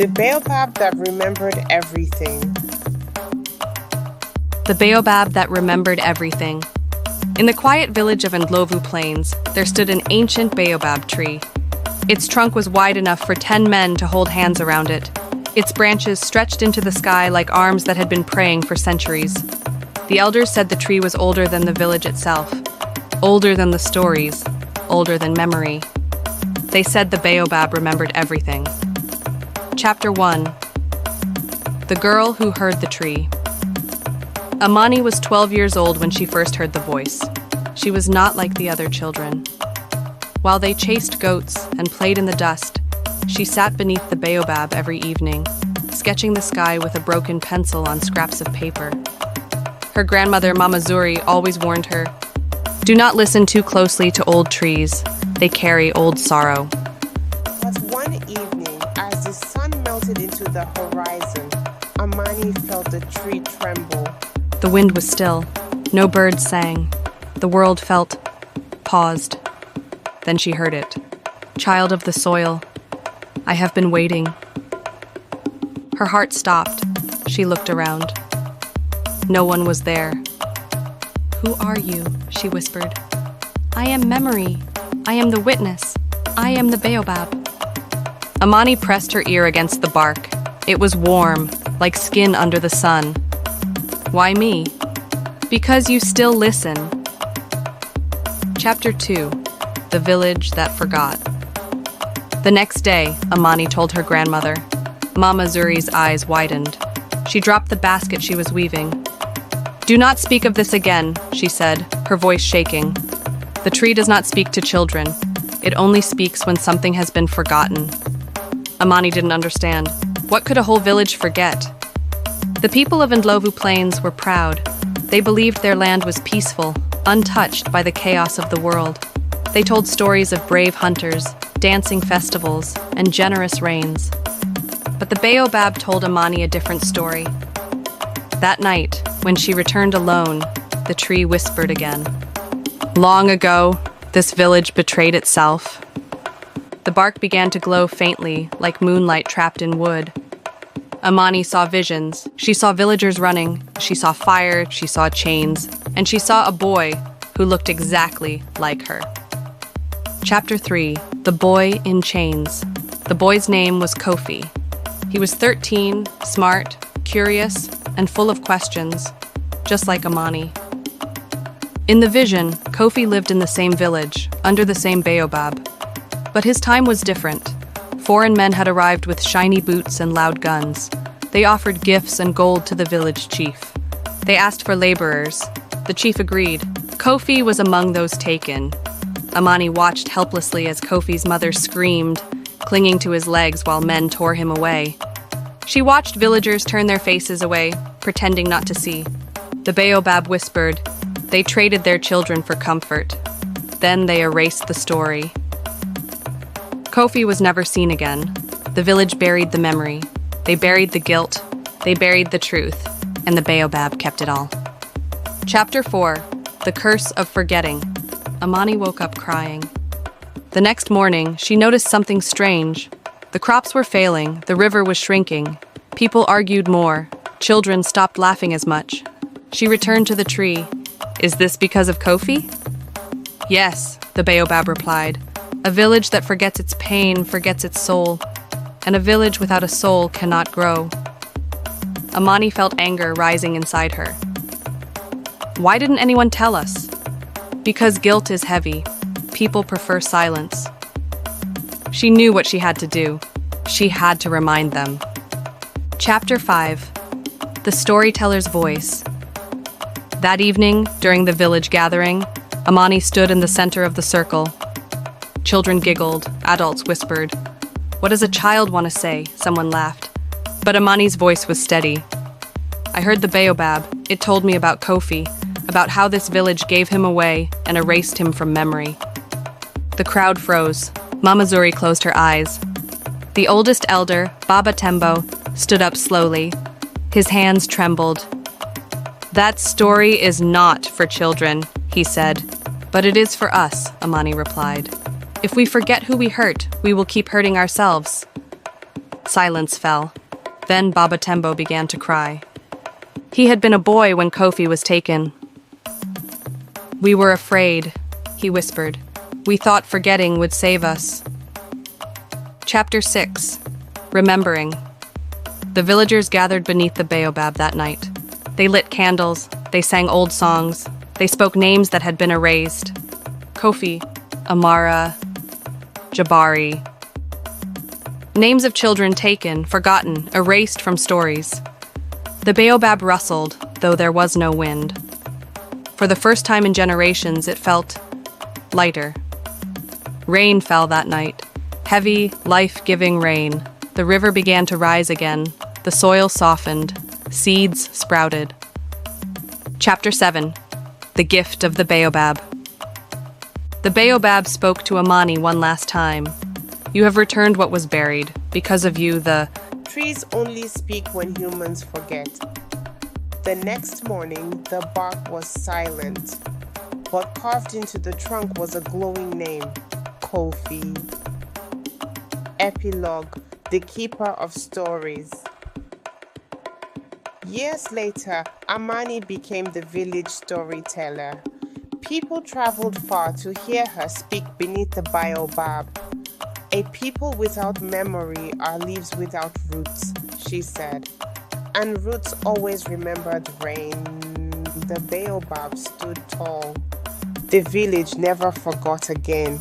The Baobab that remembered everything. The Baobab that remembered everything. In the quiet village of Ndlovu Plains, there stood an ancient baobab tree. Its trunk was wide enough for 10 men to hold hands around it. Its branches stretched into the sky like arms that had been praying for centuries. The elders said the tree was older than the village itself, older than the stories, older than memory. They said the baobab remembered everything. Chapter 1. The Girl Who Heard the Tree. Amani was 12 years old when she first heard the voice. She was not like the other children. While they chased goats and played in the dust, she sat beneath the baobab every evening, sketching the sky with a broken pencil on scraps of paper. Her grandmother, Mama Zuri, always warned her, "Do not listen too closely to old trees. They carry old sorrow." But one evening, as the sun melted into the horizon, Amani felt the tree tremble. The wind was still. No birds sang. The world felt paused. Then she heard it. "Child of the soil, I have been waiting." Her heart stopped. She looked around. No one was there. "Who are you?" she whispered. "I am memory. I am the witness. I am the baobab." Amani pressed her ear against the bark. It was warm, like skin under the sun. "Why me?" "Because you still listen." Chapter 2. The Village That Forgot. The next day, Amani told her grandmother. Mama Zuri's eyes widened. She dropped the basket she was weaving. "Do not speak of this again," she said, her voice shaking. "The tree does not speak to children. It only speaks when something has been forgotten." Amani didn't understand. What could a whole village forget? The people of Ndlovu Plains were proud. They believed their land was peaceful, untouched by the chaos of the world. They told stories of brave hunters, dancing festivals, and generous rains. But the baobab told Amani a different story. That night, when she returned alone, the tree whispered again. "Long ago, this village betrayed itself." The bark began to glow faintly, like moonlight trapped in wood. Amani saw visions. She saw villagers running. She saw fire. She saw chains. And she saw a boy who looked exactly like her. Chapter 3. The Boy in Chains. The boy's name was Kofi. He was 13, smart, curious, and full of questions, just like Amani. In the vision, Kofi lived in the same village, under the same baobab. But his time was different. Foreign men had arrived with shiny boots and loud guns. They offered gifts and gold to the village chief. They asked for laborers. The chief agreed. Kofi was among those taken. Amani watched helplessly as Kofi's mother screamed, clinging to his legs while men tore him away. She watched villagers turn their faces away, pretending not to see. The baobab whispered, "They traded their children for comfort." Then they erased the story. Kofi was never seen again. The village buried the memory. They buried the guilt. They buried the truth. And the baobab kept it all. Chapter 4. The Curse of Forgetting. Amani woke up crying. The next morning, she noticed something strange. The crops were failing. The river was shrinking. People argued more. Children stopped laughing as much. She returned to the tree. "Is this because of Kofi?" "Yes," the baobab replied. "A village that forgets its pain forgets its soul, and a village without a soul cannot grow." Amani felt anger rising inside her. Why didn't anyone tell us? Because guilt is heavy. People prefer silence. She knew what she had to do. She had to remind them. Chapter 5. The Storyteller's Voice. That evening, during the village gathering, Amani stood in the center of the circle. Children giggled, adults whispered. "What does a child want to say?" Someone laughed. But Amani's voice was steady. "I heard the baobab. It told me about Kofi, about how this village gave him away and erased him from memory." The crowd froze. Mama Zuri closed her eyes. The oldest elder, Baba Tembo, stood up slowly. His hands trembled. "That story is not for children," he said. "But it is for us," Amani replied. "If we forget who we hurt, we will keep hurting ourselves." Silence fell. Then Baba Tembo began to cry. He had been a boy when Kofi was taken. "We were afraid," he whispered. "We thought forgetting would save us." Chapter 6. Remembering. The villagers gathered beneath the Baobab that night. They lit candles, they sang old songs, they spoke names that had been erased. Kofi, Amara, Jabari. Names of children taken, forgotten, erased from stories. The Baobab rustled, though there was no wind. For the first time in generations, it felt lighter. Rain fell that night. Heavy, life-giving rain. The river began to rise again. The soil softened. Seeds sprouted. Chapter 7. The Gift of the Baobab. The Baobab spoke to Amani one last time. "You have returned what was buried. Because of you, the Trees only speak when humans forget." The next morning, the bark was silent, but carved into the trunk was a glowing name, Kofi. Epilogue, the keeper of stories. Years later, Amani became the village storyteller. People traveled far to hear her speak beneath the baobab. "A people without memory are leaves without roots," she said. And roots always remembered rain. The baobab stood tall. The village never forgot again.